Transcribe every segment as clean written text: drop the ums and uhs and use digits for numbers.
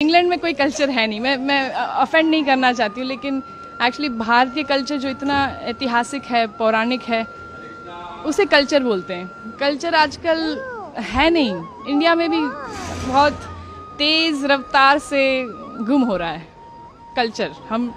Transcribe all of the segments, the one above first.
England में कोई culture है नहीं। मैं ऑफेंड नहीं करना चाहती हूँ, लेकिन एक्चुअली भारतीय कल्चर जो इतना ऐतिहासिक है, पौराणिक है, उसे कल्चर बोलते हैं। कल्चर आजकल है नहीं। इंडिया में भी बहुत तेज़ रफ्तार से गुम हो रहा है कल्चर। हम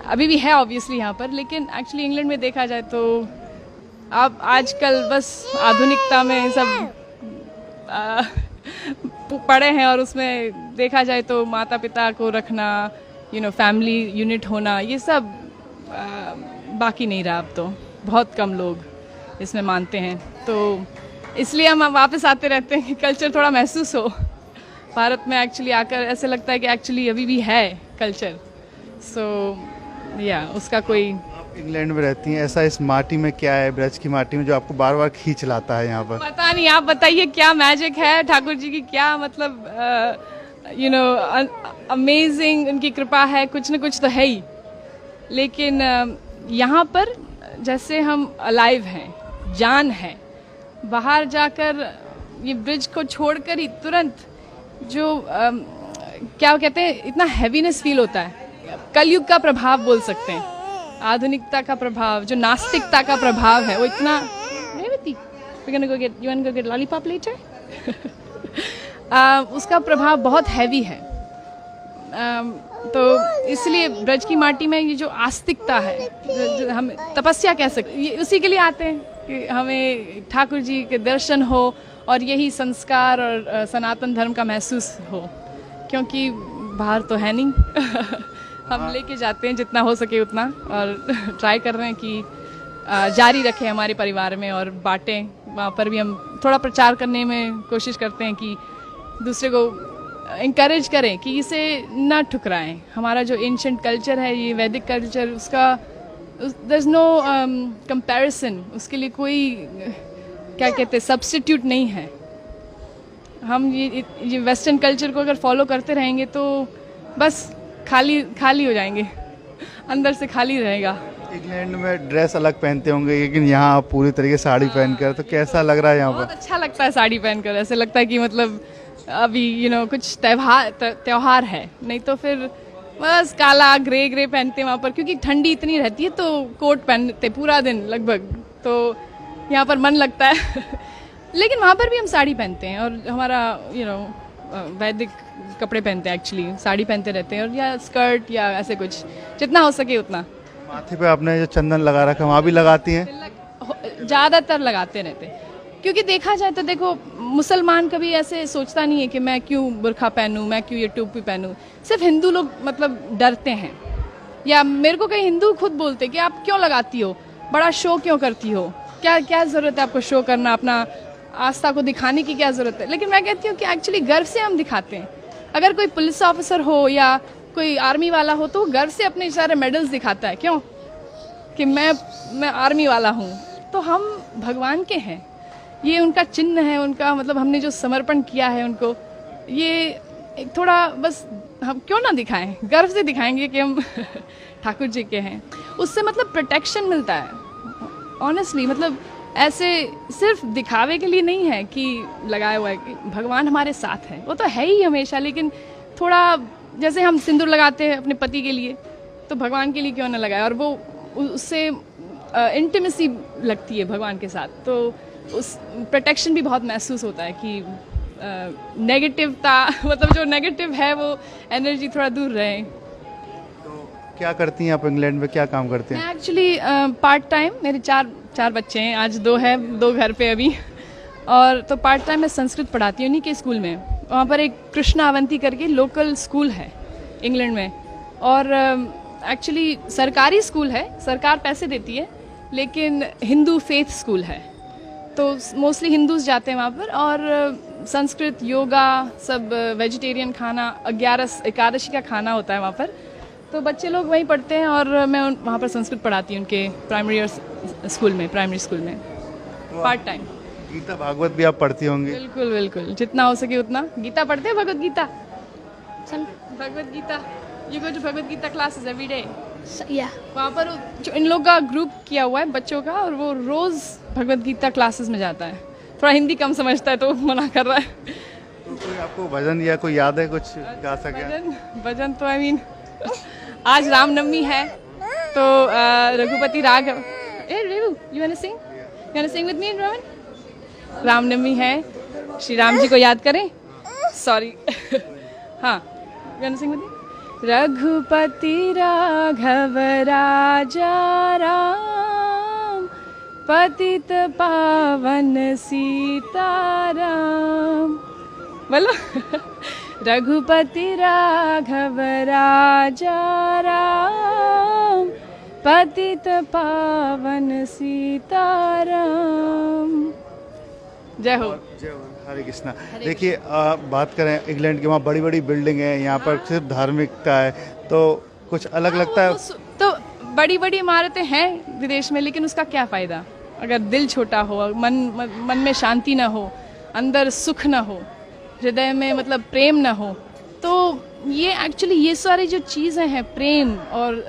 अभी भी है ऑब्वियसली यहाँ पर, लेकिन एक्चुअली इंग्लैंड में देखा जाए तो अब आजकल बस आधुनिकता में सब पड़े हैं, और उसमें देखा जाए तो माता पिता को रखना, फैमिली यूनिट होना, ये सब बाकी नहीं रहा। अब तो बहुत कम लोग इसमें मानते हैं, तो इसलिए हम वापस आते रहते हैं कि कल्चर थोड़ा महसूस हो भारत में। एक्चुअली आकर ऐसे लगता है कि एक्चुअली अभी भी है कल्चर। सो उसका कोई। इंग्लैंड में रहती हैं, ऐसा इस माटी में क्या है, ब्रज की माटी में, जो आपको बार बार खींच लाता है यहाँ पर? पता नहीं, आप बताइए क्या मैजिक है ठाकुर जी की, क्या मतलब अमेजिंग उनकी कृपा है, कुछ न कुछ तो है ही। लेकिन यहाँ पर जैसे हम अलाइव हैं, जान है, बाहर जाकर ये ब्रिज को छोड़कर ही तुरंत जो क्या कहते हैं, इतना हैवीनेस फील होता है। कलयुग का प्रभाव बोल सकते हैं, आधुनिकता का प्रभाव, जो नास्तिकता का प्रभाव है, वो इतना। लॉलीपॉप लेटर उसका प्रभाव बहुत हैवी है। तो इसलिए ब्रज की माटी में ये जो आस्तिकता है, जो हम तपस्या कह सकते, ये उसी के लिए आते हैं कि हमें ठाकुर जी के दर्शन हो और यही संस्कार और सनातन धर्म का महसूस हो, क्योंकि बाहर तो है नहीं। हम लेके जाते हैं जितना हो सके उतना, और ट्राई कर रहे हैं कि जारी रखें हमारे परिवार में और बांटें। वहाँ पर भी हम थोड़ा प्रचार करने में कोशिश करते हैं कि दूसरे को इंकरेज करें कि इसे ना ठुकराएं। हमारा जो एंशिएंट कल्चर है, ये वैदिक कल्चर, उसका देयर इज नो कंपैरिजन, उसके लिए कोई क्या कहते हैं सब्स्टिट्यूट नहीं है। हम ये वेस्टर्न कल्चर को अगर फॉलो करते रहेंगे तो बस खाली हो जाएंगे, अंदर से खाली रहेगा। इंग्लैंड में ड्रेस अलग पहनते होंगे, लेकिन यहाँ आप पूरी तरीके से साड़ी पहनकर, तो कैसा लग रहा है यहाँ पर? बहुत अच्छा लगता है साड़ी पहनकर। ऐसे लगता है कि मतलब अभी कुछ त्योहार है, नहीं तो फिर बस काला ग्रे पहनते हैं वहाँ पर, क्योंकि ठंडी इतनी रहती है तो कोट पहनते पूरा दिन लगभग, तो यहाँ पर मन लगता है। लेकिन वहाँ पर भी हम साड़ी पहनते हैं, और हमारा वैदिक कपड़े पहनते हैं, एक्चुअली साड़ी पहनते रहते हैं, और या स्कर्ट या ऐसे कुछ, जितना हो सके उतना। माथे पे आपने जो चंदन लगा रखा है, वहाँ भी लगाती हैं? ज़्यादातर लगाते रहते हैं, क्योंकि देखा जाए तो देखो, मुसलमान कभी ऐसे सोचता नहीं है कि मैं क्यों बुर्खा पहनूं, मैं क्यों ये टोपी पहनूं। सिर्फ हिंदू लोग मतलब डरते हैं, या मेरे को कई हिंदू खुद बोलते कि आप क्यों लगाती हो, बड़ा शो क्यों करती हो, क्या ज़रूरत है आपको शो करना, अपना आस्था को दिखाने की क्या ज़रूरत है। लेकिन मैं कहती हूँ कि एक्चुअली गर्व से हम दिखाते हैं। अगर कोई पुलिस ऑफिसर हो या कोई आर्मी वाला हो, तो वो गर्व से अपने सारे मेडल्स दिखाता है, क्यों, कि मैं आर्मी वाला हूँ। तो हम भगवान के हैं, ये उनका चिन्ह है, उनका मतलब हमने जो समर्पण किया है उनको, ये एक थोड़ा बस हम क्यों ना दिखाएं, गर्व से दिखाएंगे कि हम ठाकुर जी के हैं। उससे मतलब प्रोटेक्शन मिलता है ऑनेस्टली। मतलब ऐसे सिर्फ दिखावे के लिए नहीं है कि लगाया हुआ है, कि भगवान हमारे साथ है, वो तो है ही हमेशा। लेकिन थोड़ा जैसे हम सिंदूर लगाते हैं अपने पति के लिए, तो भगवान के लिए क्यों ना लगाए, और वो उससे इंटीमेसी लगती है भगवान के साथ, तो उस प्रोटेक्शन भी बहुत महसूस होता है कि नेगेटिवता मतलब जो नेगेटिव है वो एनर्जी थोड़ा दूर रहे। तो क्या करती हैं आप इंग्लैंड में, क्या काम करते हैं? मैं एक्चुअली पार्ट टाइम, मेरे चार बच्चे हैं, आज 2 है, 2 घर पे अभी, और तो पार्ट टाइम मैं संस्कृत पढ़ाती हूँ उन्हीं के स्कूल में। वहाँ पर एक कृष्णा अवंती करके लोकल स्कूल है इंग्लैंड में, और एक्चुअली सरकारी स्कूल है, सरकार पैसे देती है, लेकिन हिंदू फेथ स्कूल है, तो मोस्टली हिंदूज जाते हैं वहाँ पर। और संस्कृत, योगा, सब वेजिटेरियन खाना, 11 एकादशी का खाना होता है वहाँ पर, तो बच्चे लोग वहीं पढ़ते हैं, और मैं वहाँ पर संस्कृत पढ़ाती हूँ उनके प्राइमरी स्कूल में पार्ट टाइम। गीता भागवत भी आप पढ़ती होंगी? बिल्कुल बिल्कुल, जितना हो सके उतना। गीता पढ़ते हैं, Bhagwat Gita, Bhagwat Gita, you go to Bhagwat Gita classes every day? वहाँ पर जो इन लोग का ग्रुप किया हुआ है बच्चों का, और वो रोज भगवत गीता क्लासेस में जाता है। थोड़ा हिंदी कम समझता है तो मना कर रहा है। तो कोई आपको भजन या कोई याद है कुछ गा सके? भजन भजन तो आई मीन आज रामनवमी है तो रघुपति राघव रेवू you want to sing with me Rohan? Ramnavami है, श्री राम जी को याद करें। सॉरी हाँ you want to sing with me? Raghupati Raghav Raja Ram पतित पावन सीताराम। बोलो रघुपति राघव राजा राम पतित पावन सीताराम। जय हो। जय हो, हरे कृष्णा। देखिए बात करें इंग्लैंड की, वहाँ बड़ी बड़ी बिल्डिंग है, यहाँ पर सिर्फ धार्मिकता है, तो कुछ अलग लगता है। तो बड़ी बड़ी इमारतें हैं विदेश में, लेकिन उसका क्या फ़ायदा अगर दिल छोटा हो, मन में शांति ना हो, अंदर सुख ना हो, हृदय में मतलब प्रेम ना हो। तो ये एक्चुअली ये सारी जो चीज़ें हैं, प्रेम और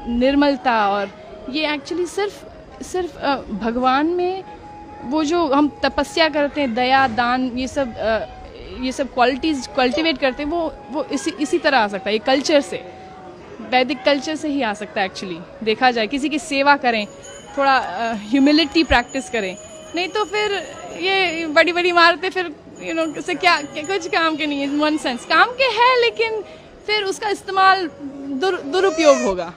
निर्मलता, और ये एक्चुअली सिर्फ भगवान में वो जो हम तपस्या करते हैं, दया दान, ये सब क्वालिटीज़ कल्टिवेट करते हैं, वो इसी तरह आ सकता है। ये कल्चर से, वैदिक कल्चर से ही आ सकता है एक्चुअली। देखा जाए किसी की सेवा करें, थोड़ा ह्यूमिलिटी प्रैक्टिस करें, नहीं तो फिर ये बड़ी बड़ी इमारतें फिर उससे क्या कुछ काम के नहीं है। वन सेंस काम के है, लेकिन फिर उसका इस्तेमाल दुरुपयोग होगा।